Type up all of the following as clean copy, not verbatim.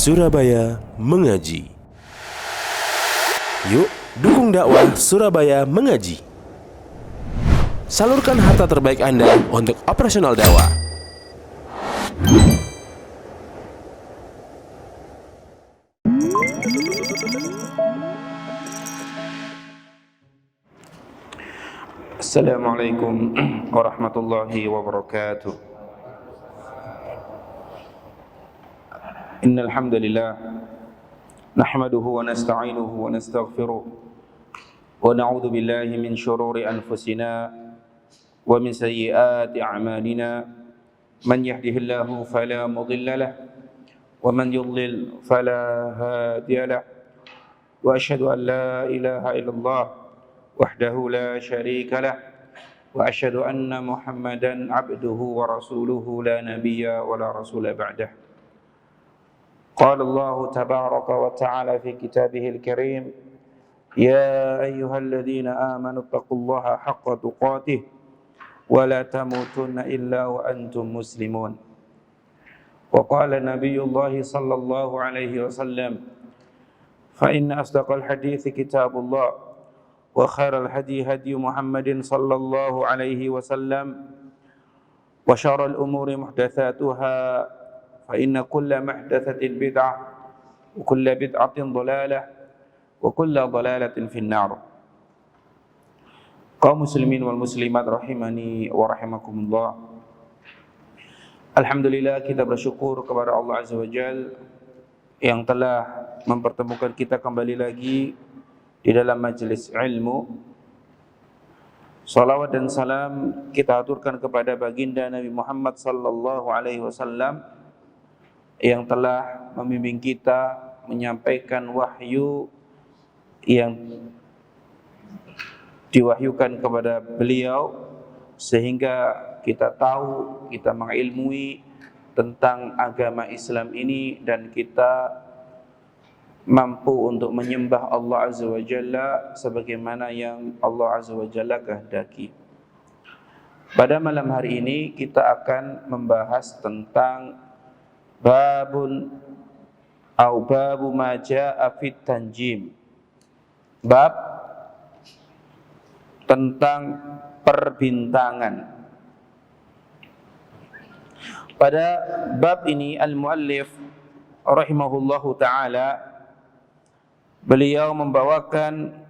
Surabaya Mengaji. Yuk, dukung dakwah Surabaya Mengaji. Salurkan harta terbaik Anda untuk operasional dakwah. Assalamualaikum warahmatullahi wabarakatuh. Innal hamdalillah nahmaduhu wa nasta'inuhu wa nastaghfiruh wa na'udzu billahi min shururi anfusina wa min sayyiati a'malina. Man yahdihillahu fala mudilla lahu wa man yudlil fala hadiya lahu. Wa asyhadu an la ilaha illallah wahdahu la syarika lah wa asyhadu anna Muhammadan abduhu wa rasuluhu la nabiyya wa la rasula ba'dah. Qala Allah tabaraka wa ta'ala fi kitabihil karim, ya ayyuhalladzina amanu taqullaha haqqa tuqatih wa la tamutunna illa wa antum muslimun. Wa qala nabiyullah sallallahu alaihi wasallam, fa inna asdaqal hadithi kitabullah wa khairal hadi hadi Muhammadin sallallahu alaihi wasallam wa syarrul umuri muhdatsatuha fa inna kulla muhdatsatin bid'ah wa kulla bid'atin dhalalah wa kulla dhalalatin finnar. Kaum muslimin wal muslimat rahimani wa rahimakumullah. Alhamdulillah, kita bersyukur kepada Allah Azza wa Jalla yang telah mempertemukan kita kembali lagi di dalam majelis ilmu. Salawat dan salam kita aturkan kepada baginda Nabi Muhammad sallallahu alaihi wasallam yang telah membimbing kita menyampaikan wahyu yang diwahyukan kepada beliau sehingga kita tahu, kita mengilmui tentang agama Islam ini dan kita mampu untuk menyembah Allah Azza wa Jalla sebagaimana yang Allah Azza wa Jalla kehendaki. Pada malam hari ini kita akan membahas tentang babu ma jaa fit tanjim. Bab tentang perbintangan. Pada bab ini al-muallif rahimahullahu taala beliau membawakan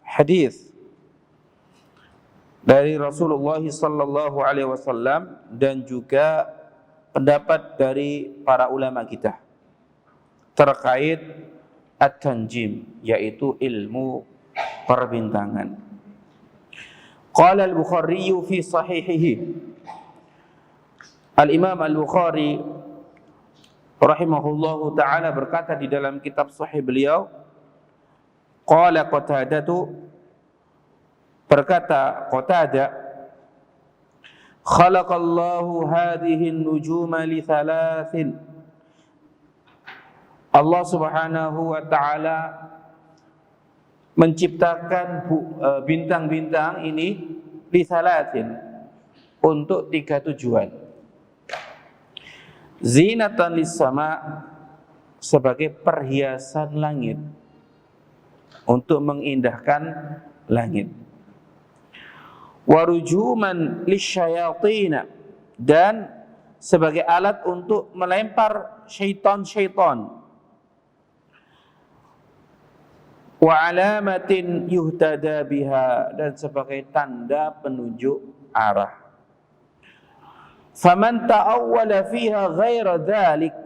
hadis dari Rasulullah sallallahu alaihi wasallam dan juga pendapat dari para ulama kita terkait at-tanjim, yaitu ilmu perbintangan. Qala al-Bukhari fi sahihihi. Al-Imam Al-Bukhari rahimahullahu taala berkata di dalam kitab sahih beliau, qala Qatadatu, berkata Qatadah, khalaqallahu hadhihi an-nujuma li thalathin. Allah Subhanahu wa taala menciptakan bintang-bintang ini li thalathin, untuk 3 tujuan. Zinatan lis-sama, sebagai perhiasan langit, untuk mengindahkan langit. Warujuman lisyayatin, dan sebagai alat untuk melempar syaitan-syaitan. Wa alamatin yuhtada biha, dan sebagai tanda penunjuk arah. Faman ta'awwala fiha ghaira dzalik,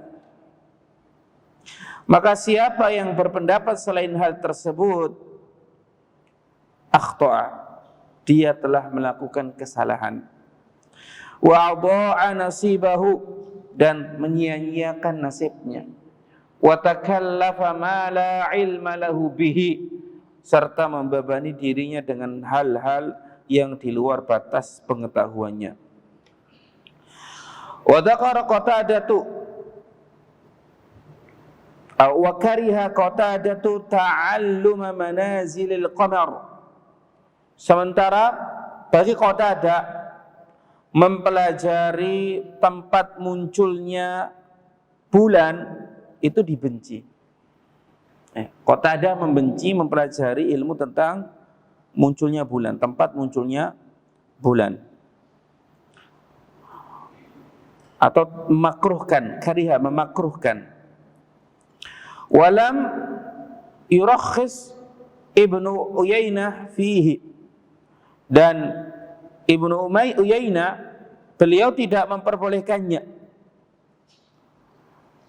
maka siapa yang berpendapat selain hal tersebut, akhta'a, dia telah melakukan kesalahan. Wa adha'a nasibahu, dan menyia-nyiakan nasibnya. Wa takallafa ma la ilma lahu bihi, serta membebani dirinya dengan hal-hal yang di luar batas pengetahuannya. Wa dzakara Qatadatu wa kariha Qatadatu ta'alluma manazilil qamar. Sementara bagi Qatadah mempelajari tempat munculnya bulan itu dibenci. Qatadah membenci mempelajari ilmu tentang munculnya bulan, tempat munculnya bulan. Atau memakruhkan, kariha, memakruhkan. Walam yurakhis Ibnu Uyainah fihi. Dan Ibnu Uyainah, beliau tidak memperbolehkannya.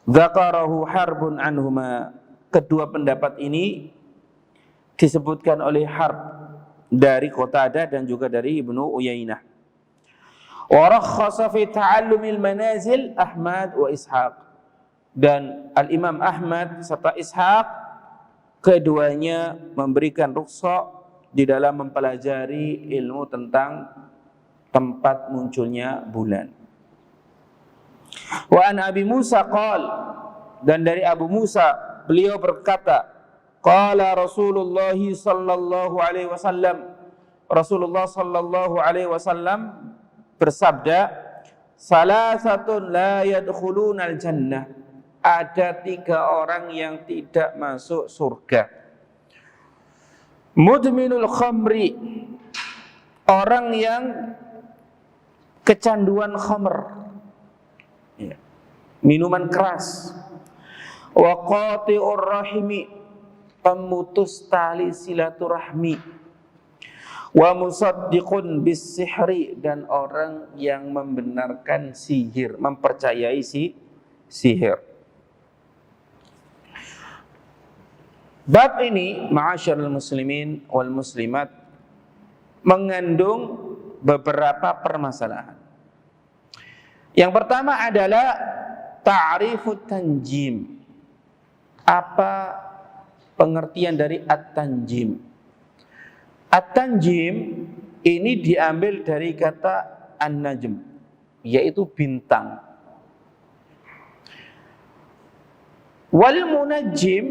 Dzakarahu harbun anhuma. Kedua pendapat ini disebutkan oleh Harb dari Qatadah dan juga dari Ibnu Uyainah. Wa rakhasa fi ta'allumil manazil Ahmad wa Ishaq. Dan Al-Imam Ahmad serta Ishaq keduanya memberikan rukhsah di dalam mempelajari ilmu tentang tempat munculnya bulan. Wa an Abi Musa qala, dan dari Abu Musa beliau berkata, qala Rasulullah sallallahu alaihi wasallam, Rasulullah sallallahu alaihi wasallam bersabda, salasatun la yadkhulunal jannah. Ada 3 orang yang tidak masuk surga. Mudminul khamri, orang yang kecanduan khamr, minuman keras. Wa qati'ur rahimi, pemutus tali silaturahmi. Wa musaddiqun bis sihri, dan orang yang membenarkan sihir, mempercayai sihir. Bab ini, ma'asyiral muslimin wal muslimat, mengandung beberapa permasalahan. Yang pertama adalah ta'rifut tanjim. Apa pengertian dari at-tanjim? At-tanjim ini diambil dari kata an-najm, yaitu bintang. Wal munajjim,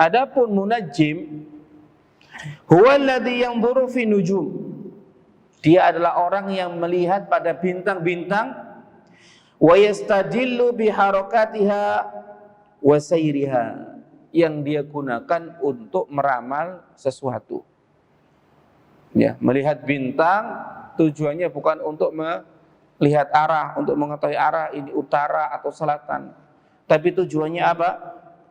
adapun munajjim, huwa alladhi yanzuru fi nujum. Dia adalah orang yang melihat pada bintang-bintang, wa yastadillu bi harakatiha wa sayriha, yang dia gunakan untuk meramal sesuatu. Ya, melihat bintang tujuannya bukan untuk melihat arah, untuk mengetahui arah ini utara atau selatan. Tapi tujuannya apa?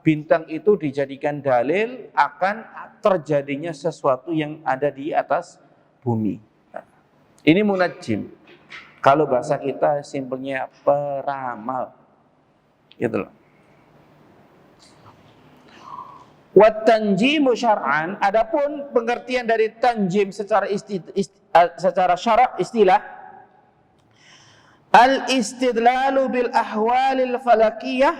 Bintang itu dijadikan dalil akan terjadinya sesuatu yang ada di atas bumi. Ini munajjim. Kalau bahasa kita simpelnya peramal. Gitu loh. Wat tanjimu syar'an, adapun pengertian dari tanjim secara syarak istilah, al istidlalu bil ahwalil falakiyah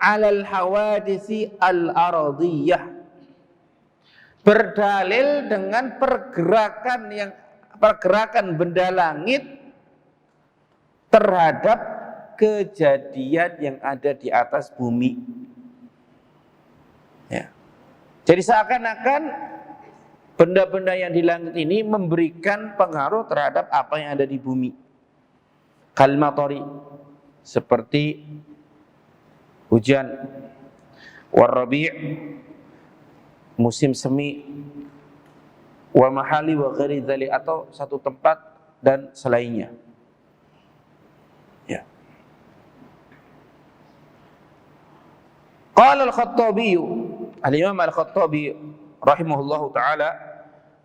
'ala al hawaditsi al ardiyah. Berdalil dengan pergerakan benda langit terhadap kejadian yang ada di atas bumi. Ya. Jadi seakan-akan benda-benda yang di langit ini memberikan pengaruh terhadap apa yang ada di bumi. Kalmatori, seperti hujan, warrabi', musim semi, wa mahali wa ghairi dzalik, atau satu tempat dan selainnya. Ya. Qala al-Khattabi, Al-Imam Al-Khattabi rahimahullahu ta'ala,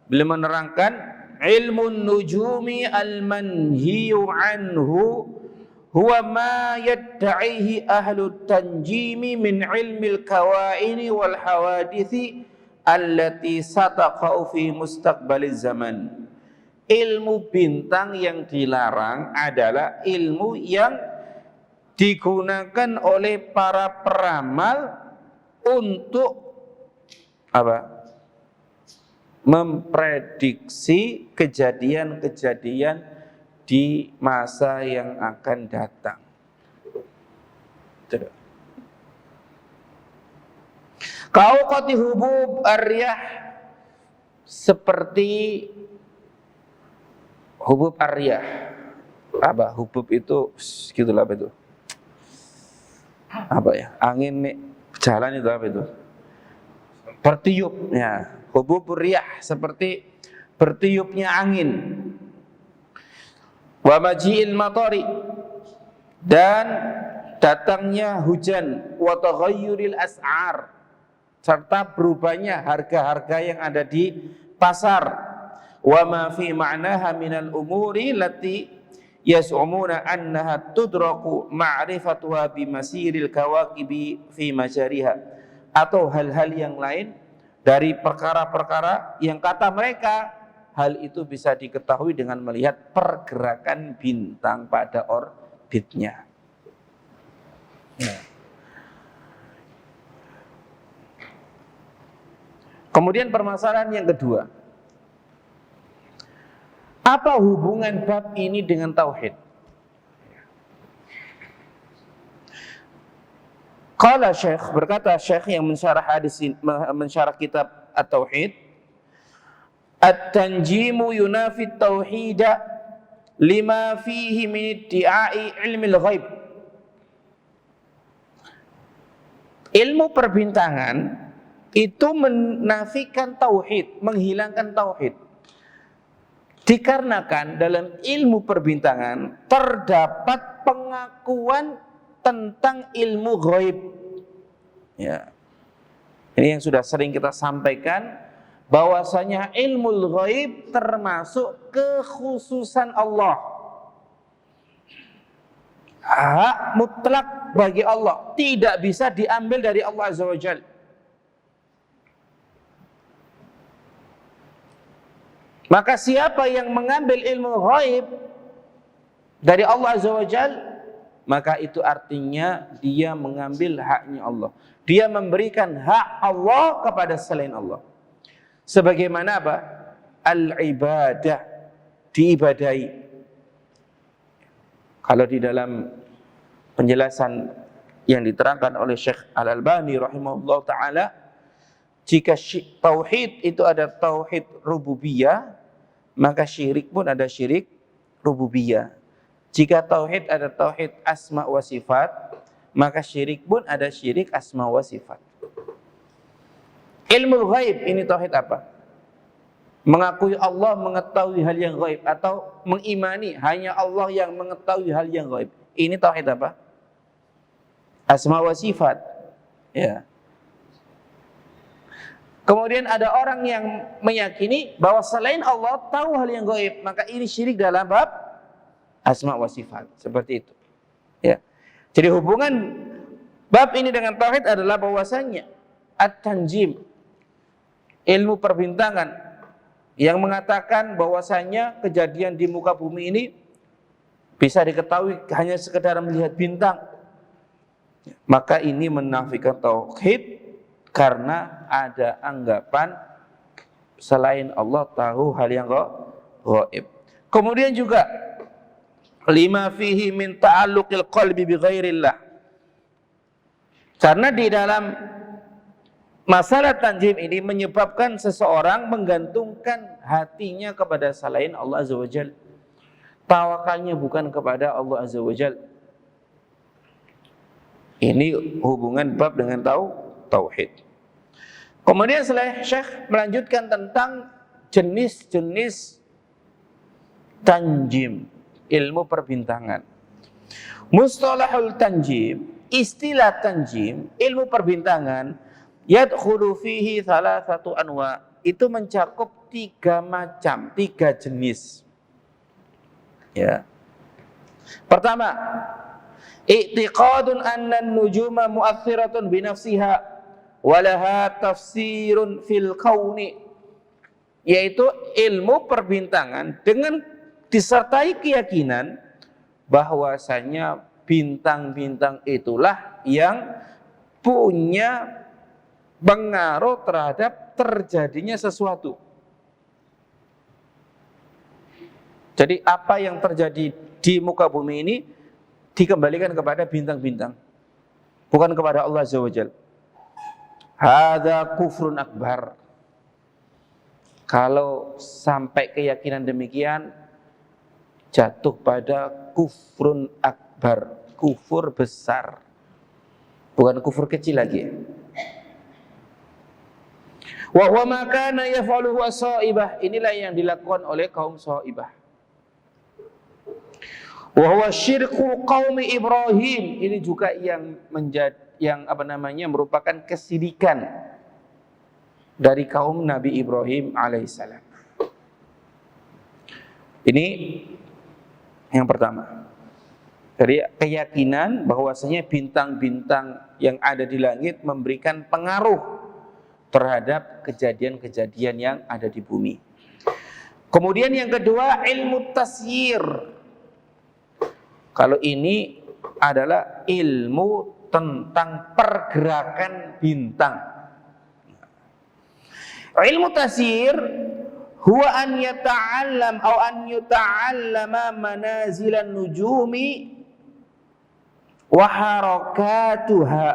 beliau menerangkan, ilmun nujumi al-manhiyu anhu huwa ma yadda'ihi ahlu tanjimi min ilmil kawaini wal hawadithi allati sataqa'u fi mustaqbaliz zaman. Ilmu bintang yang dilarang adalah ilmu yang digunakan oleh para peramal untuk apa? Memprediksi kejadian-kejadian di masa yang akan datang. Kauqati hubub ar-riyah, seperti hubub ar-riyah. Apa hubub itu? Gitulah apa itu? Apa ya? Angin nih Jalan itu apa itu? Bertiup. Ya, hububur riyah, seperti bertiupnya angin. Wa maji'il matari, dan datangnya hujan. Wa taghayyuril as'ar, serta berubahnya harga-harga yang ada di pasar. Wa ma fi ma'naha minal umuri lati yas'umuna annaha tudraku ma'rifatuha bimasiril kawakibi fi majariha, atau hal-hal yang lain dari perkara-perkara yang kata mereka hal itu bisa diketahui dengan melihat pergerakan bintang pada orbitnya. Kemudian permasalahan yang kedua, apa hubungan bab ini dengan tauhid? Qala Syekh, berkata Syekh yang mensyarah kitab At-Tauhid, At-tanjimu yunafi tauhida lima fihi min iddi'ai ilmil ghaib. Ilmu perbintangan itu menafikan tauhid, menghilangkan tauhid. Dikarenakan dalam ilmu perbintangan terdapat pengakuan tentang ilmu ghaib. Ya. Ini yang sudah sering kita sampaikan, bahwasanya ilmu ghaib termasuk kekhususan Allah. Hak mutlak bagi Allah, tidak bisa diambil dari Allah Azza wa Jalla. Maka siapa yang mengambil ilmu ghaib dari Allah Azza wa Jalla, maka itu artinya dia mengambil haknya Allah. Dia memberikan hak Allah kepada selain Allah. Sebagaimana apa? Al-ibadah, diibadahi. Kalau di dalam penjelasan yang diterangkan oleh Syekh Al-Albani rahimahullah ta'ala, jika tauhid itu ada tauhid rububiyah, maka syirik pun ada syirik rububiyah. Jika tauhid ada tauhid asma wa sifat, maka syirik pun ada syirik asma wa sifat. Ilmu ghaib ini tauhid apa? Mengakui Allah mengetahui hal yang ghaib, atau mengimani hanya Allah yang mengetahui hal yang ghaib. Ini tauhid apa? Asma wa sifat. Ya. Kemudian ada orang yang meyakini bahwa selain Allah tahu hal yang ghaib, maka ini syirik dalam bab asma wa sifat. Seperti itu. Ya. Jadi hubungan bab ini dengan tauhid adalah bahwasannya at-tanjim, ilmu perbintangan yang mengatakan bahwasanya kejadian di muka bumi ini bisa diketahui hanya sekedar melihat bintang, maka ini menafikan tauhid karena ada anggapan selain Allah tahu hal yang ghaib. Kemudian juga lima fihi min ta'alluqil qalbi bi ghairillah, karena di dalam masalah tanjim ini menyebabkan seseorang menggantungkan hatinya kepada selain Allah Azza wa Jalla. Tawakalnya bukan kepada Allah Azza wa Jalla. Ini hubungan bab dengan tauhid. Kemudian Syekh melanjutkan tentang jenis-jenis tanjim, ilmu perbintangan. Mustalahul tanjim, istilah tanjim, ilmu perbintangan, yadkhulu fihi thalathatu anwa, itu mencakup 3 macam, 3 jenis. Ya. Pertama, i'tiqadun anna an-nujuma mu'athiratun bi nafsiha wa laha tafsirun fil kauni, yaitu ilmu perbintangan dengan disertai keyakinan bahwasanya bintang-bintang itulah yang punya pengaruh terhadap terjadinya sesuatu. Jadi apa yang terjadi di muka bumi ini dikembalikan kepada bintang-bintang, bukan kepada Allah Azza wa Jalla. Hadza kufrun akbar. Kalau sampai keyakinan demikian, jatuh pada kufrun akbar, kufur besar. bukan kufur kecil lagi. Wa huwa ma kana yaf'aluhu as-saibah, inilah yang dilakukan oleh kaum Saibah. Wa huwa syirku qaumi Ibrahim, ini juga yang merupakan kesyirikan dari kaum Nabi Ibrahim alaihissalam. Ini yang pertama. Jadi keyakinan bahwasanya bintang-bintang yang ada di langit memberikan pengaruh terhadap kejadian-kejadian yang ada di bumi. Kemudian yang kedua, ilmu tasyir. Kalau ini adalah ilmu tentang pergerakan bintang. Ilmu tasyir huwa an yata'allam atau an yuta'allama manazilan nujumi wa harakatuha.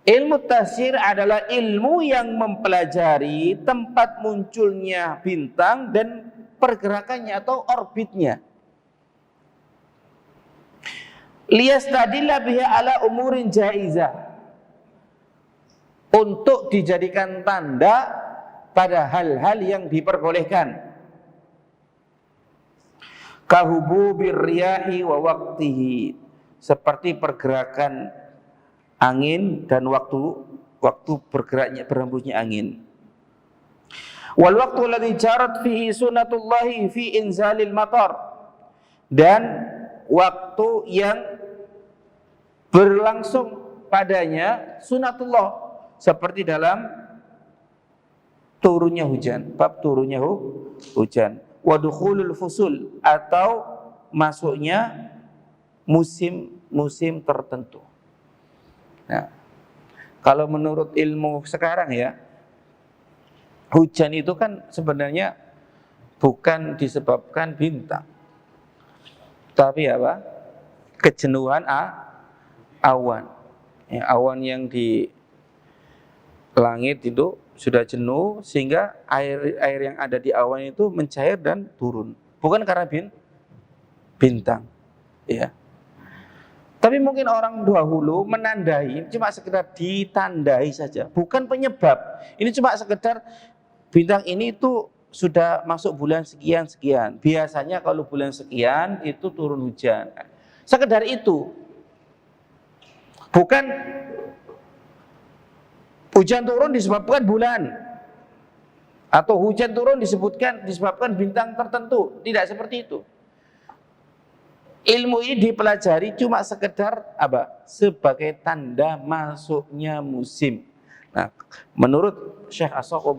Ilmu tasyir adalah ilmu yang mempelajari tempat munculnya bintang dan pergerakannya atau orbitnya. Liyastadilla biha ala umurin jaizah, untuk dijadikan tanda pada hal-hal yang diperbolehkan. Kahububir riyahi wa waqtihi, seperti pergerakan angin dan waktu bergeraknya berhembusnya angin. Wal waqtu alladhi jarat fihi sunnatullahi fi inzalil matar, dan waktu yang berlangsung padanya sunatullah, seperti dalam turunnya hujan, bab turunnya hujan. Wa dukhulul fusul, atau masuknya musim-musim tertentu. Nah, kalau menurut ilmu sekarang ya, hujan itu kan sebenarnya bukan disebabkan bintang, tapi apa? Kejenuhan awan. Ya, awan yang di langit itu sudah jenuh sehingga air yang ada di awan itu mencair dan turun. Bukan karena bintang. Ya. Tapi mungkin orang dahulu menandai cuma sekedar ditandai saja, bukan penyebab. Ini cuma sekedar bintang ini itu sudah masuk bulan sekian-sekian. Biasanya kalau bulan sekian itu turun hujan. Sekedar itu. Bukan hujan turun disebabkan bulan, atau hujan turun disebabkan bintang tertentu. Tidak seperti itu. Ilmu ini dipelajari cuma sekedar apa? Sebagai tanda masuknya musim. Nah, menurut Syekh As-Saqaf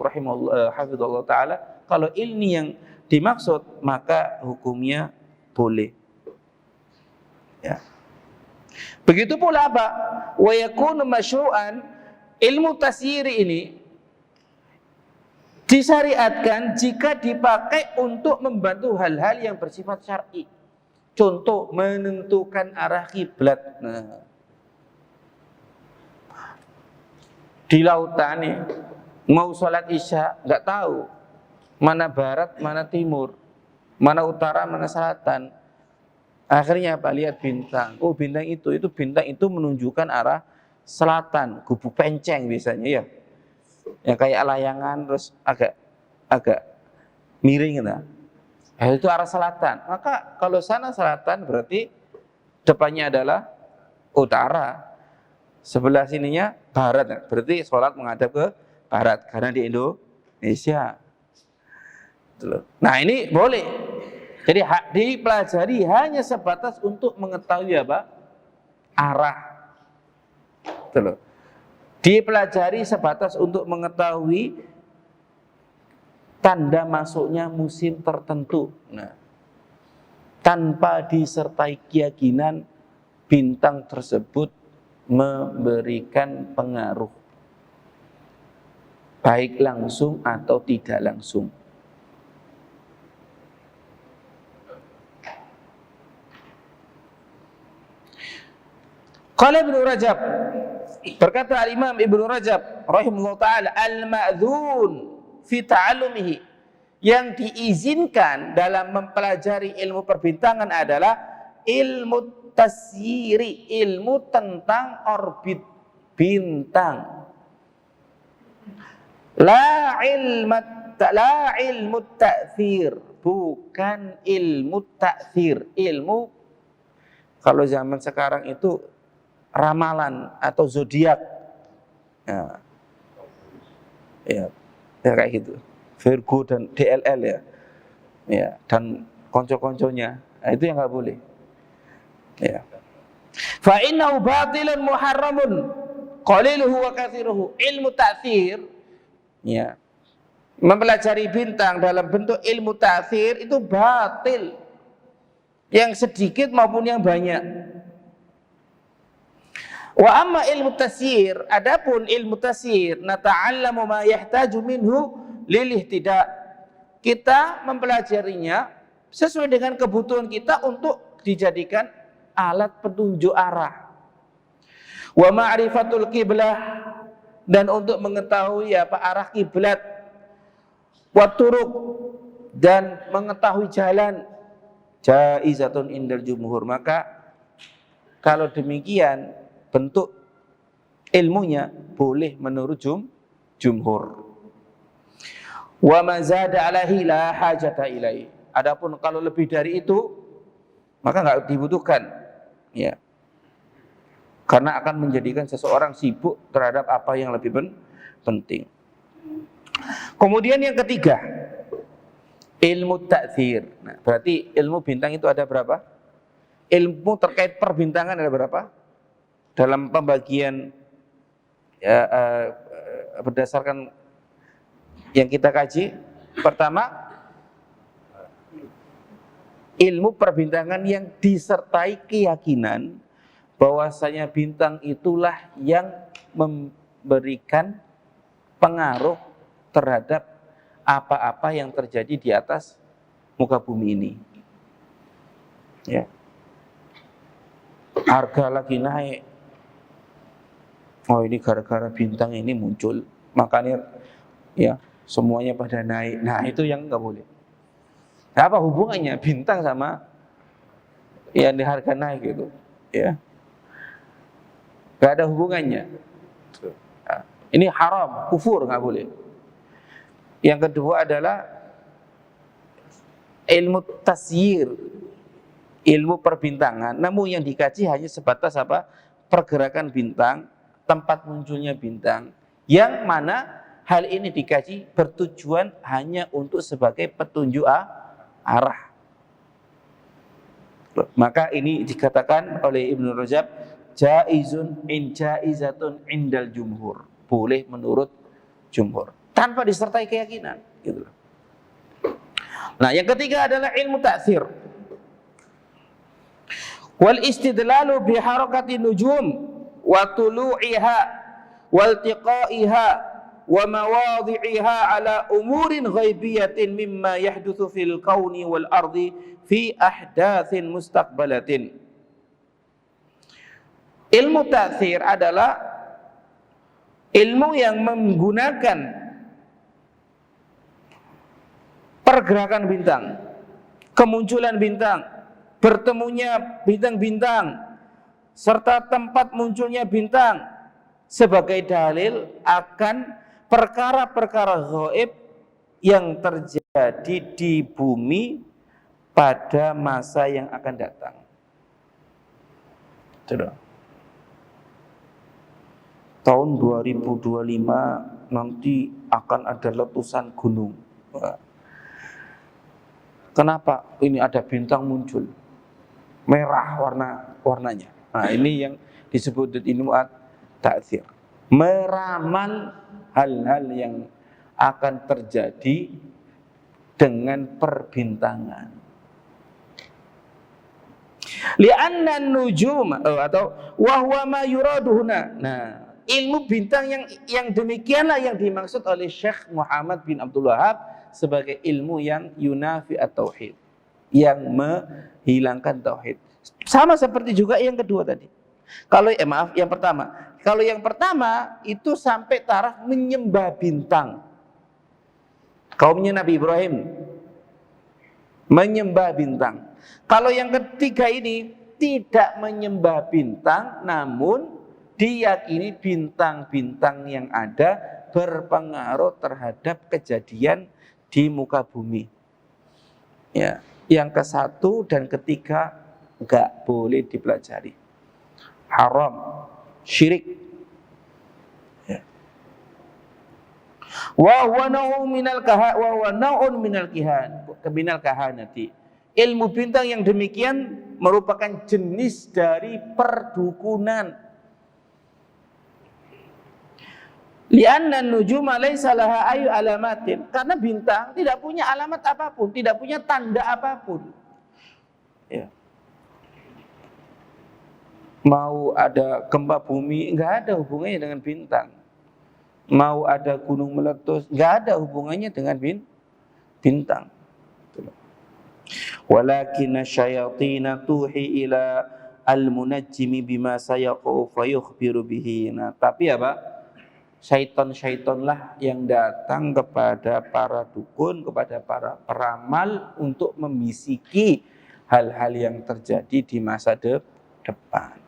hafizallahu taala, kalau ini yang dimaksud maka hukumnya boleh. Ya. Begitu pula apa? Wa yakunu masyru'an, ilmu tasyiri ini disyariatkan jika dipakai untuk membantu hal-hal yang bersifat syar'i. Contoh, menentukan arah kiblat. Nah, di lautan nih, mau sholat isya nggak tahu mana barat, mana timur, mana utara, mana selatan. Akhirnya apa? Lihat bintang. Oh, bintang itu menunjukkan arah selatan. Gubuk penceng biasanya ya, yang kayak layangan terus agak miring gitu. Itu arah selatan. Maka kalau sana selatan berarti depannya adalah utara, sebelah sininya barat. Berarti sholat menghadap ke barat karena di Indonesia. Nah, ini boleh. Jadi dipelajari hanya sebatas untuk mengetahui apa? Arah. Dipelajari sebatas untuk mengetahui tanda masuknya musim tertentu. Nah, tanpa disertai keyakinan bintang tersebut memberikan pengaruh, baik langsung atau tidak langsung. Qala Ibnu Rajab, berkata Al-Imam Ibnu Rajab rahimahullah ta'ala, al-ma'dzun fi ta'allumihi, yang diizinkan dalam mempelajari ilmu perbintangan adalah ilmu tasyiri, ilmu tentang orbit bintang. La ilmu ta'thir, bukan ilmu ta'thir. Ilmu kalau zaman sekarang itu ramalan atau zodiak. Ya, kayak gitu. Virgo dan DLL ya. Ya, dan konco-konconya. Nah, itu yang nggak boleh. Ya. Fa innahu batilun muharramun qaliluhu wa katsiruhu. Ilmu ta'thir, ya, mempelajari bintang dalam bentuk ilmu ta'thir itu batil, yang sedikit maupun yang banyak. Wa amma ilmu tasyir, adapun ilmu tasyir, nata'allamu ma yahtaju minhu lil ihtida. Kita mempelajarinya sesuai dengan kebutuhan kita untuk dijadikan alat petunjuk arah. Wa ma'rifatul qiblah, dan untuk mengetahui apa arah kiblat. Wa turuq, dan mengetahui jalan. Jaizatun indal jumhur. Maka kalau demikian bentuk ilmunya boleh menurut jumhur. Wa ma zada alaihi la hajata ilaihi. Adapun kalau lebih dari itu maka enggak dibutuhkan, ya. Karena akan menjadikan seseorang sibuk terhadap apa yang lebih penting. Kemudian yang ketiga, ilmu ta'thir. Nah, berarti ilmu bintang itu ada berapa? Ilmu terkait perbintangan ada berapa? Dalam pembagian berdasarkan yang kita kaji, pertama, ilmu perbintangan yang disertai keyakinan bahwasanya bintang itulah yang memberikan pengaruh terhadap apa-apa yang terjadi di atas muka bumi ini. Ya. Harga lagi naik. Oh, ini gara-gara bintang ini muncul, makanya ya semuanya pada naik. Nah, itu yang enggak boleh. Nah, apa hubungannya bintang sama yang di harga naik gitu? Ya. Enggak ada hubungannya. Nah, ini haram, kufur, enggak boleh. Yang kedua adalah ilmu tasyir, ilmu perbintangan. Namun yang dikaji hanya sebatas apa? Pergerakan bintang, tempat munculnya bintang, yang mana hal ini dikaji bertujuan hanya untuk sebagai petunjuk arah. Maka ini dikatakan oleh Ibnu Rajab jaizatun indal jumhur, boleh menurut jumhur tanpa disertai keyakinan, gitu. Nah, yang ketiga adalah ilmu ta'thir. Wal istidlalu bi harakati nujum wa tulu'iha wal tiqa'iha wa mawadhi'iha ala umurin ghaibiyatin mimma yahdutsu fil kauni wal ardi fi ahdatsin mustaqbalatin. Ilmu ta'thir adalah ilmu yang menggunakan pergerakan bintang, kemunculan bintang, bertemunya bintang-bintang, serta tempat munculnya bintang sebagai dalil akan perkara-perkara gaib yang terjadi di bumi pada masa yang akan datang. Sudah. Tahun 2025 nanti akan ada letusan gunung. Kenapa? Ini ada bintang muncul merah warnanya. Nah, ini yang disebut ilmu ta'thir. Meramal hal-hal yang akan terjadi dengan perbintangan. Li'anna nujum atau wa huwa ma yuradu huna. Nah, ilmu bintang yang demikianlah yang dimaksud oleh Syekh Muhammad bin Abdul Wahab sebagai ilmu yang yunafi at-tauhid, yang menghilangkan tauhid. Sama seperti juga yang kedua tadi. Yang pertama. Kalau yang pertama itu sampai taraf menyembah bintang. Kaumnya Nabi Ibrahim menyembah bintang. Kalau yang ketiga ini tidak menyembah bintang, namun diyakini bintang-bintang yang ada berpengaruh terhadap kejadian di muka bumi. Ya, yang ke-1 dan ke-3 enggak boleh dipelajari. Haram, syirik. Ya. Wa huwa naw'un minal kahanati. Ilmu bintang yang demikian merupakan jenis dari perdukunan. Li'anna nujuma laisa laha ayu alamatin. Karena bintang tidak punya alamat apapun, tidak punya tanda apapun. Ya. Mau ada gempa bumi, enggak ada hubungannya dengan bintang. Mau ada gunung meletus, enggak ada hubungannya dengan bintang. Walakinna syayatina tuhi ila al-munajjimi bima sayaqu fayukhbiru bihi. Nah, tapi apa? Syaitan-syaitanlah yang datang kepada para dukun, kepada para peramal untuk membisiki hal-hal yang terjadi di masa depan.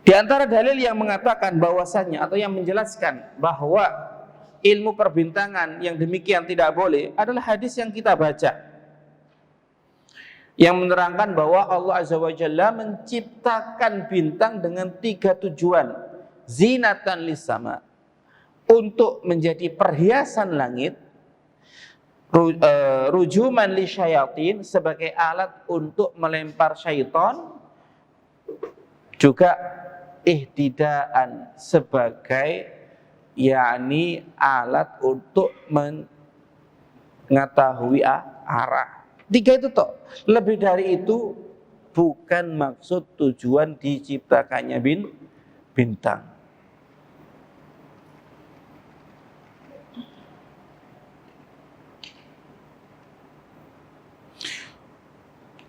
Di antara dalil yang mengatakan bahwasannya atau yang menjelaskan bahwa ilmu perbintangan yang demikian tidak boleh adalah hadis yang kita baca, yang menerangkan bahwa Allah Azza wa Jalla menciptakan bintang dengan 3 tujuan. Zinatan lisama, untuk menjadi perhiasan langit, rujuman lisyayatin, sebagai alat untuk melempar syaitan, juga ihtidaan, sebagai yakni alat untuk mengetahui arah. 3 itu toh. Lebih dari itu bukan maksud tujuan diciptakannya bintang.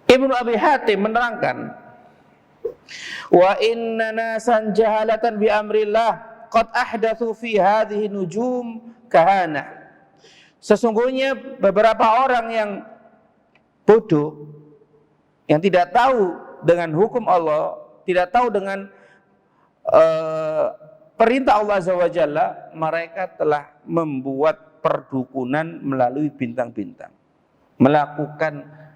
Ibnu Abi Hatim menerangkan, wa inna nasan jahalatan bi amrillah qad ahdatsu fi hadhihi nujum kahana. Sesungguhnya beberapa orang yang bodoh, yang tidak tahu dengan hukum Allah, tidak tahu dengan perintah Allah Azza wa Jalla, mereka telah membuat perdukunan melalui bintang-bintang, melakukan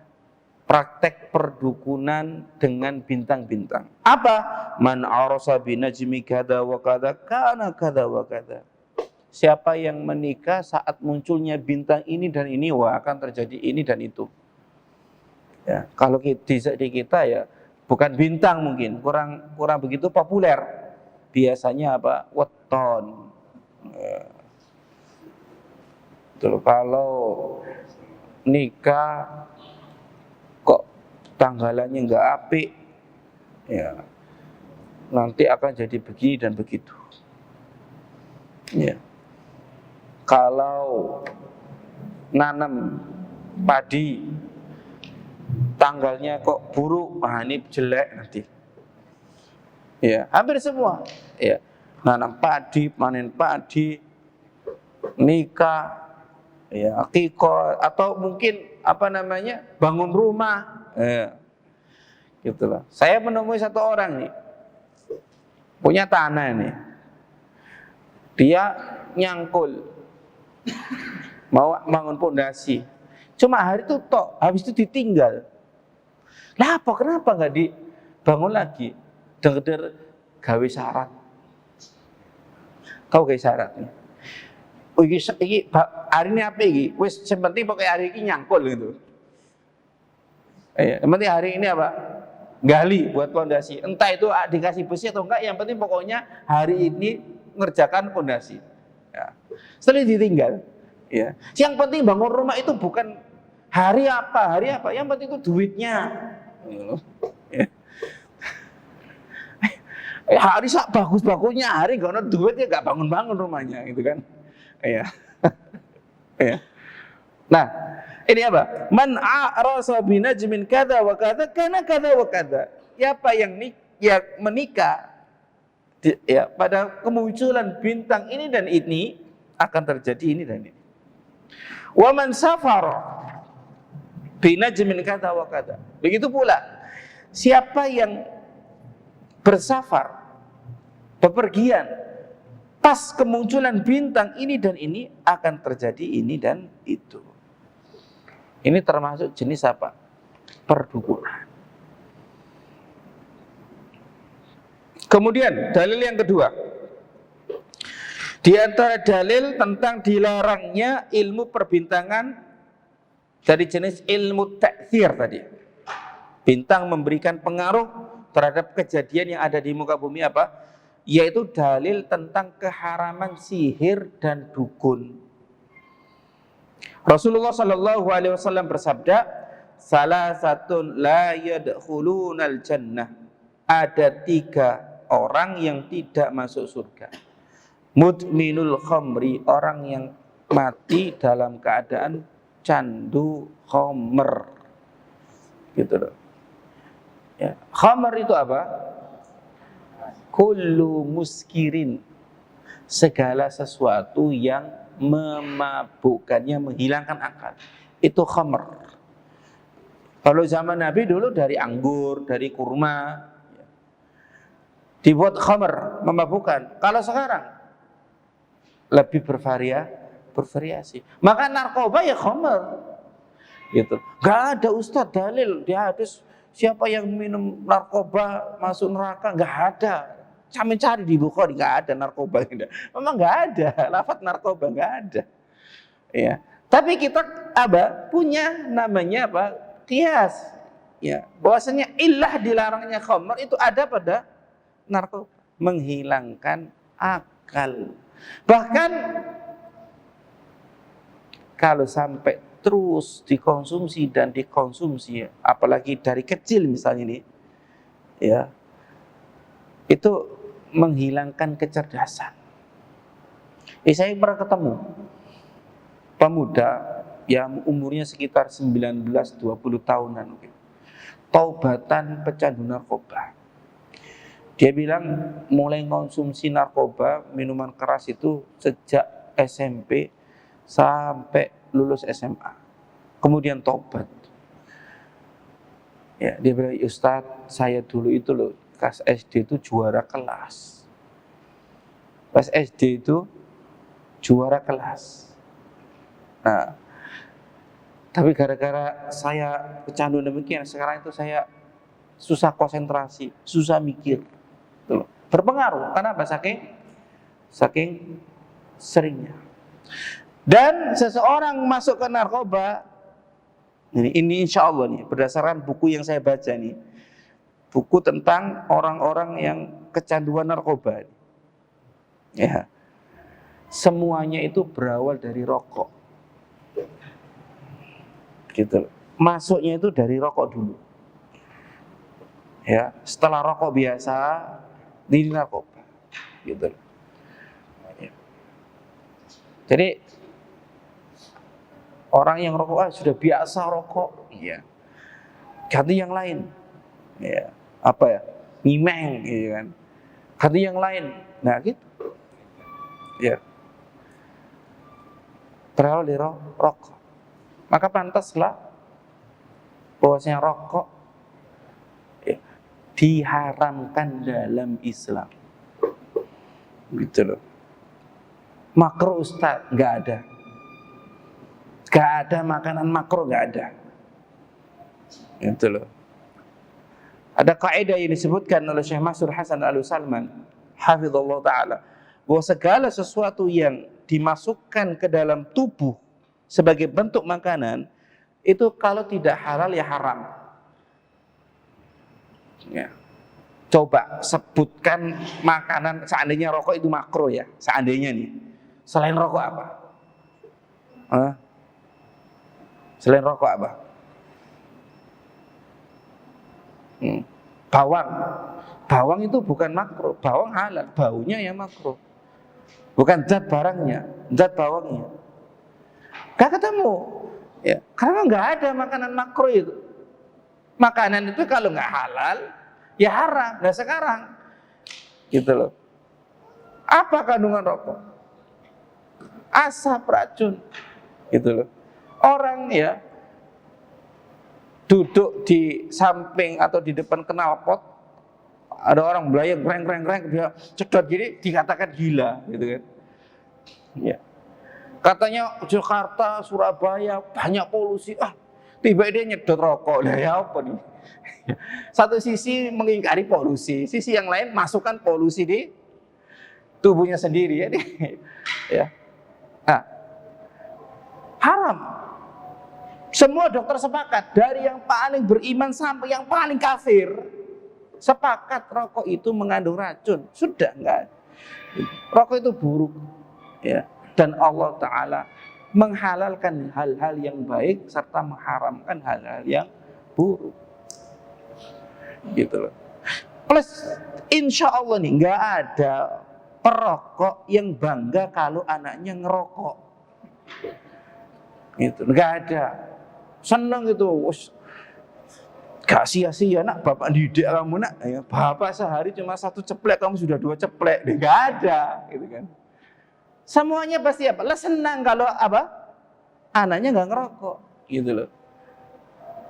praktek perdukunan dengan bintang-bintang. Apa? Man arasa binajmi kada wa kada kana kada wa kada. Siapa yang menikah saat munculnya bintang ini dan ini, wah akan terjadi ini dan itu. Ya, kalau di kita ya bukan bintang, mungkin kurang begitu populer. Biasanya apa? Weton. Ya. Kalau nikah kok tanggalannya nggak apik, ya nanti akan jadi begini dan begitu. Ya. Kalau nanam padi tanggalnya kok buruk, ini jelek nanti. Ya, hampir semua. Ya, nanam padi, panen padi, nikah, ya, akikah, atau mungkin bangun rumah. Ya, gitulah. Saya menemui satu orang nih, punya tanah nih, dia nyangkul, mau bangun pondasi. Cuma hari itu tok, habis itu ditinggal. Lah apa, kenapa nggak dibangun lagi? Dengar gawe syarat. Tahu gawe syarat nih? Oh iki hari ini apa iki? Wis yang penting pokoknya hari ini nyangkul gitu. Yang penting hari ini apa? Gali buat pondasi. Entah itu dikasih besi atau enggak, yang penting pokoknya hari ini ngerjakan pondasi. Ya. Setelah ditinggal. Ya. Yang penting bangun rumah itu bukan hari apa, yang penting itu duitnya. Ya. Hari sak bagus-bagusnya, hari gak ada duitnya gak bangun-bangun rumahnya, gitu kan? Ya. Ya. Nah, ini apa? Man a'rasa binajmin kada wa kada kana kada wa kada. Siapa yang menikah ya pada kemunculan bintang ini dan ini, akan terjadi ini dan ini. Wa man safara binajmin kata wa kata. Begitu pula siapa yang bersafar, bepergian, pas kemunculan bintang ini dan ini akan terjadi ini dan itu. Ini termasuk jenis apa? Perdukunan. Kemudian dalil yang kedua, di antara dalil tentang dilarangnya ilmu perbintangan dari jenis ilmu ta'thir tadi. Bintang memberikan pengaruh terhadap kejadian yang ada di muka bumi apa? Yaitu dalil tentang keharaman sihir dan dukun. Rasulullah Shallallahu Alaihi Wasallam bersabda, salah satu la yadkhulunal jannah. Ada 3 orang yang tidak masuk surga. Mudminul khamri, orang yang mati dalam keadaan candu khamr. Gitu loh. Ya. Khamr itu apa? Kullu muskirin, segala sesuatu yang memabukkannya, menghilangkan akal. Itu khamr. Kalau zaman Nabi dulu dari anggur, dari kurma, dibuat khamr, memabukkan. Kalau sekarang lebih bervariasi. Maka narkoba ya khamr. Gitu. Gak ada ustadz dalil di hadis siapa yang minum narkoba masuk neraka, gak ada. Kami cari di Bukhari, gak ada narkoba. Memang gak ada, lafaz narkoba gak ada. Ya. Tapi kita punya namanya apa? Qiyas. Ya, bahwasanya illah dilarangnya khamr itu ada pada narkoba, menghilangkan akal. Bahkan kalau sampai terus dikonsumsi dan dikonsumsi, apalagi dari kecil misalnya ini, ya, itu menghilangkan kecerdasan. Saya pernah ketemu pemuda yang umurnya sekitar 19-20 tahunan mungkin, taubatan pecandu narkoba. Dia bilang mulai konsumsi narkoba, minuman keras itu sejak SMP sampai lulus SMA. Kemudian tobat. Ya, dia bilang, Ustadz, saya dulu itu loh, pas SD itu juara kelas. Pas SD itu juara kelas. Nah, tapi gara-gara saya pecandu demikian, sekarang itu saya susah konsentrasi, susah mikir. Tuh, berpengaruh. Kenapa? Saking seringnya. Dan seseorang masuk ke narkoba, ini insya Allah nih, berdasarkan buku yang saya baca nih, buku tentang orang-orang yang kecanduan narkoba. Ya, semuanya itu berawal dari rokok. Gitu. Masuknya itu dari rokok dulu. Ya, setelah rokok biasa, ini narkoba. Gitu. Ya. Jadi orang yang rokok sudah biasa rokok, ya, ganti yang lain, ya, apa ya, nyimeng, gitu kan, ganti yang lain, nah gitu, ya, berawal dari rokok, maka pantaslah bahwasanya rokok ya, diharamkan dalam Islam, gitu loh. Makro Ustaz, nggak ada. Gak ada makanan makro, gak ada. Itu loh. Ada kaidah yang disebutkan oleh Syekh Mansur Hasan Al-Salman, hafizallahu taala, bahwa segala sesuatu yang dimasukkan ke dalam tubuh sebagai bentuk makanan itu kalau tidak halal ya haram. Ya. Coba sebutkan makanan, seandainya rokok itu makro ya, seandainya nih. Selain rokok apa? Selain rokok apa? Bawang. Bawang itu bukan makro, bawang halal, baunya ya makro. Bukan zat barangnya, zat bawangnya. Gak ketemu. Ya, karena nggak ada makanan makro itu. Makanan itu kalau nggak halal, ya haram. Nah sekarang, gitu loh. Apa kandungan rokok? Asap, racun, gitu loh. Orang ya duduk di samping atau di depan knalpot, ada orang belayar greng, dia cedot gini, dikatakan gila, gitu kan? Ya. Katanya Jakarta, Surabaya banyak polusi, tiba dia nyedot rokok, lah ya apa nih? Satu sisi mengingkari polusi, sisi yang lain masukkan polusi di tubuhnya sendiri, ya. Ya. Nah, haram. Semua dokter sepakat, dari yang paling beriman sampai yang paling kafir, sepakat rokok itu mengandung racun. Sudah enggak. Rokok itu buruk, ya. Dan Allah Ta'ala menghalalkan hal-hal yang baik serta mengharamkan hal-hal yang buruk. Gitu loh. Plus, insya Allah nih nggak ada perokok yang bangga kalau anaknya ngerokok. Gitu, nggak ada. Seneng gitu, gak sia-sia nak bapak didik kamu nak, ya, bapak sehari cuma 1 ceplek kamu sudah 2 ceplek, nggak ada, gitu kan? Semuanya pasti apa? Lah senang kalau apa? Anaknya nggak ngerokok, gitu loh.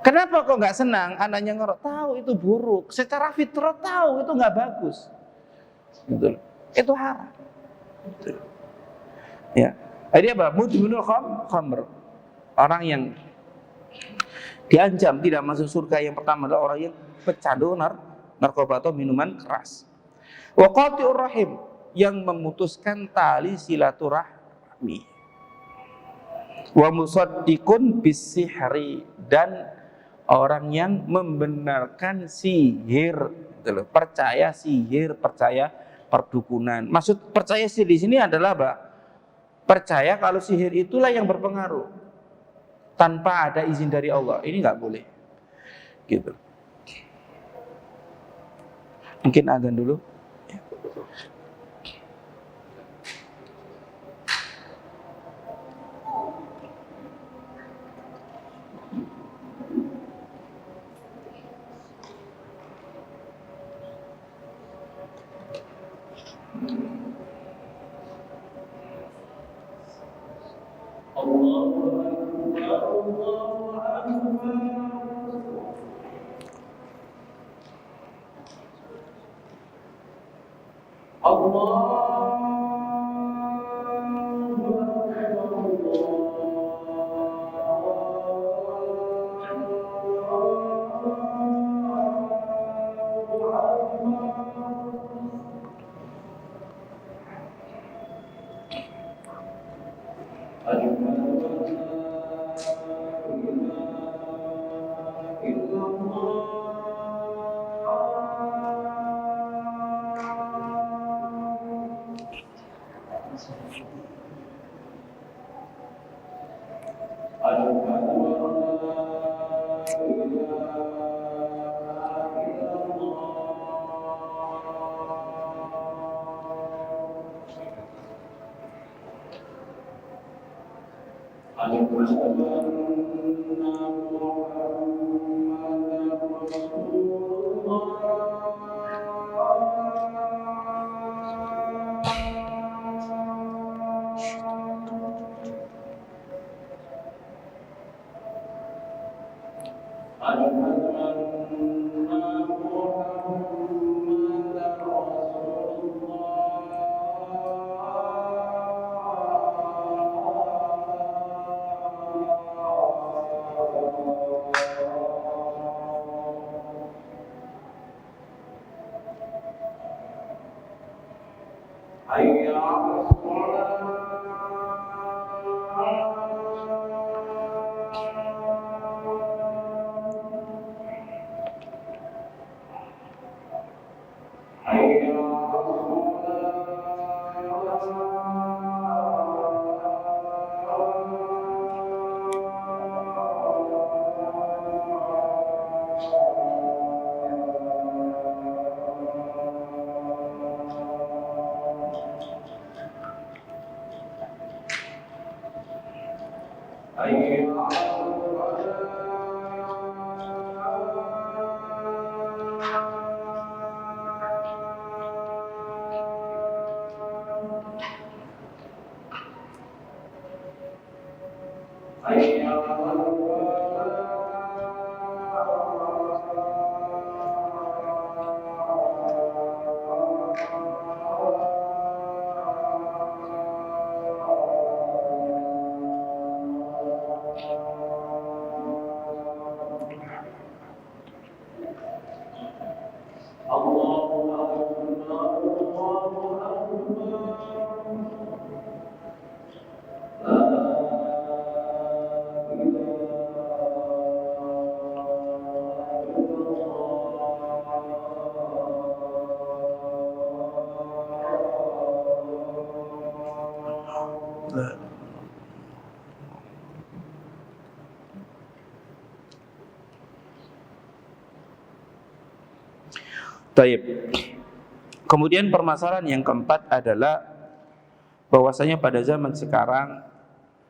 Kenapa kok nggak senang anaknya ngerokok? Tahu itu buruk, secara fitrah tahu itu nggak bagus, gitu loh. Itu haram. Gitu loh. Ya, jadi apa? Mudminul khamr, orang yang diancam tidak masuk surga yang pertama adalah orang yang pecandu narkoba atau minuman keras. Wa qati'ur rahim, yang memutuskan tali silaturahmi. Wa musaddiqun bisihri, dan orang yang membenarkan sihir, gitu loh. Percaya sihir, percaya perdukunan. Maksud percaya sihir di sini adalah apa? Percaya kalau sihir itulah yang berpengaruh tanpa ada izin dari Allah. Ini nggak boleh, gitu. Mungkin azan dulu. Taib. Kemudian permasalahan yang keempat adalah bahwasanya pada zaman sekarang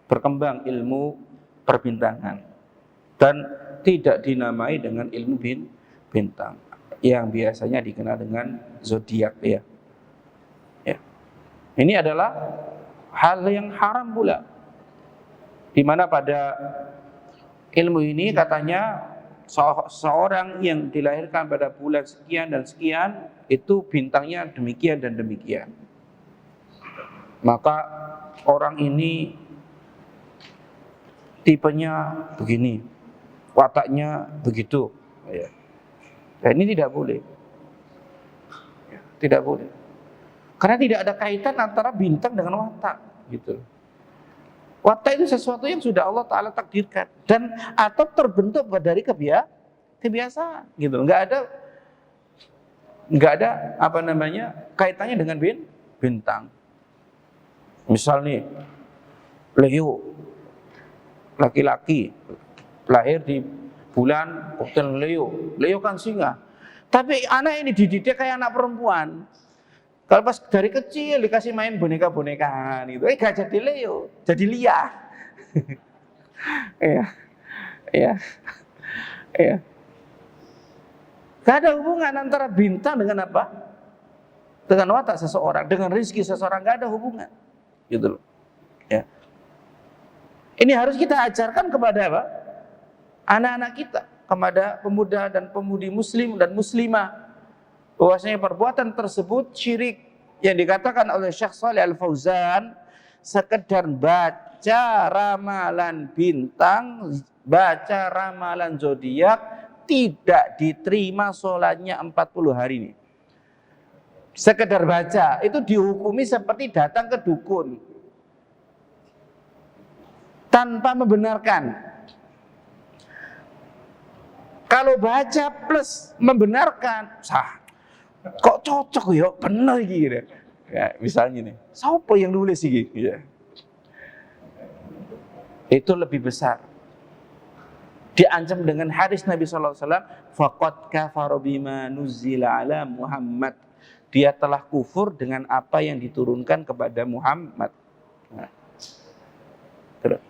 berkembang ilmu perbintangan dan tidak dinamai dengan ilmu bintang yang biasanya dikenal dengan zodiak ya. Ini adalah hal yang haram pula, di mana pada ilmu ini katanya seorang yang dilahirkan pada bulan sekian dan sekian itu bintangnya demikian dan demikian. Maka orang ini tipenya begini, wataknya begitu. Dan ini tidak boleh. Tidak boleh. Karena tidak ada kaitan antara bintang dengan watak, gitu. Watak itu sesuatu yang sudah Allah Ta'ala takdirkan dan atau terbentuk dari kebiasaan, gitu. Enggak ada kaitannya dengan bintang. Misal nih, Leo, laki-laki lahir di bulan Leo kan singa. Tapi anak ini dididik kayak anak perempuan. Kalau pas dari kecil dikasih main boneka-bonekaan itu, gak jadi Leo, jadi Lia. Iya. Gak ada hubungan antara bintang dengan apa? Dengan watak seseorang, dengan rezeki seseorang, gak ada hubungan. Gitu loh. Ya. Ini harus kita ajarkan kepada apa? Anak-anak kita, kepada pemuda dan pemudi muslim dan muslimah, bahwasanya perbuatan tersebut syirik. Yang dikatakan oleh Syekh Shalih Al-Fauzan, sekedar baca ramalan bintang, baca ramalan zodiak, tidak diterima sholatnya 40 hari ini. Sekedar baca, itu dihukumi seperti datang ke dukun tanpa membenarkan. Kalau baca plus membenarkan, sah. Kok cocok ya, bener gitu. Ya, misalnya nih, siapa yang nulis iki? Ya. Itu lebih besar. Diancam dengan hadis Nabi SAW, faqad kafara bima nuzzila ala Muhammad. Dia telah kufur dengan apa yang diturunkan kepada Muhammad. Nah. Terus.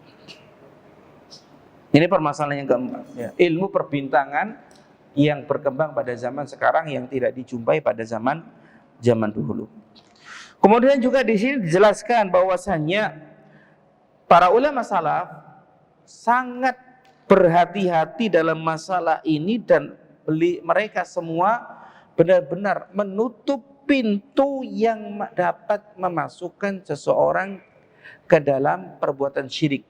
Ini permasalahan yang keempat. Ya. Ilmu perbintangan yang berkembang pada zaman sekarang yang tidak dijumpai pada zaman dahulu. Kemudian juga di sini dijelaskan bahwasannya para ulama salaf sangat berhati-hati dalam masalah ini dan mereka semua benar-benar menutup pintu yang dapat memasukkan seseorang ke dalam perbuatan syirik.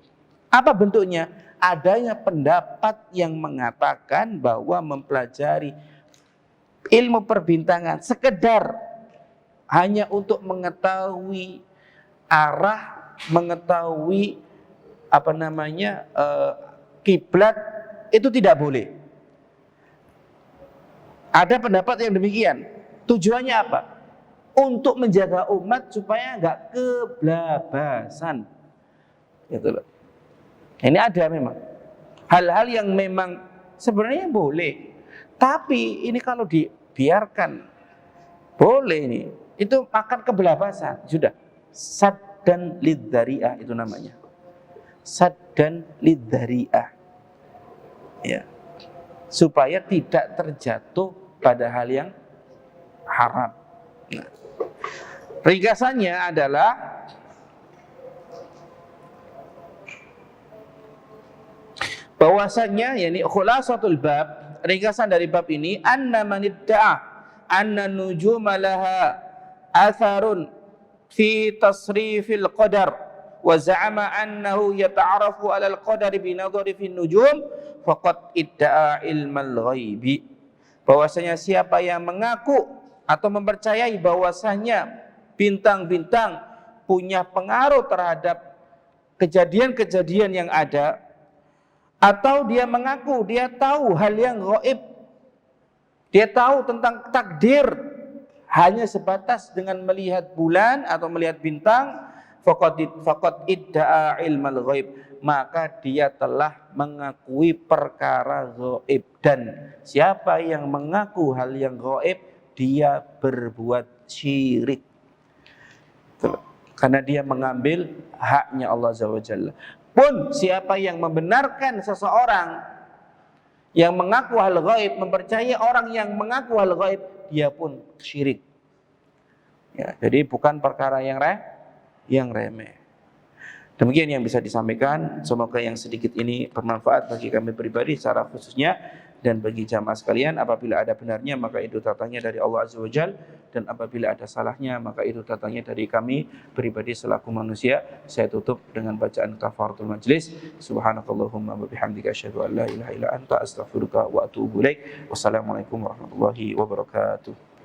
Apa bentuknya? Adanya pendapat yang mengatakan bahwa mempelajari ilmu perbintangan sekedar hanya untuk mengetahui arah, mengetahui kiblat, itu tidak boleh. Ada pendapat yang demikian. Tujuannya apa? Untuk menjaga umat supaya enggak keblabasan. Gitu loh. Ini ada memang hal-hal yang memang sebenarnya boleh, tapi ini kalau dibiarkan boleh ini, itu akan kebelabasan. Sudah, saddan lidzari'ah itu namanya, saddan lidzari'ah, ya, supaya tidak terjatuh pada hal yang haram. Nah, ringkasannya adalah bahwasanya, yakni khulasatul bab, ringkasan dari bab ini, anna man idda'a anna nujuma laha atharun fi tasrifil qadar wa za'ama annahu yata'arafu 'alal qadari bi nadhari fi nujum faqad idda'a ilmal ghaibi. Bahwasanya siapa yang mengaku atau mempercayai bahwasanya bintang-bintang punya pengaruh terhadap kejadian-kejadian yang ada, atau dia mengaku dia tahu hal yang gaib, dia tahu tentang takdir hanya sebatas dengan melihat bulan atau melihat bintang, faqad idda'a ilmal ghaib, maka dia telah mengakui perkara gaib. Dan siapa yang mengaku hal yang gaib, dia berbuat syirik. Karena dia mengambil haknya Allah Azza wa Jalla. Pun siapa yang membenarkan seseorang yang mengaku hal gaib, mempercayai orang yang mengaku hal gaib, dia pun syirik. Ya, jadi bukan perkara yang remeh. Demikian yang bisa disampaikan. Semoga yang sedikit ini bermanfaat bagi kami pribadi secara khususnya dan bagi jamaah sekalian. Apabila ada benarnya maka itu datangnya dari Allah Azza wa Jalla, dan apabila ada salahnya maka itu datangnya dari kami pribadi selaku manusia. Saya tutup dengan bacaan kafaratul majlis. Subhanakallahumma wa bihamdika asyhadu an la ilaha illa anta astaghfiruka wa atubu ilaik. Wassalamualaikum warahmatullahi wabarakatuh.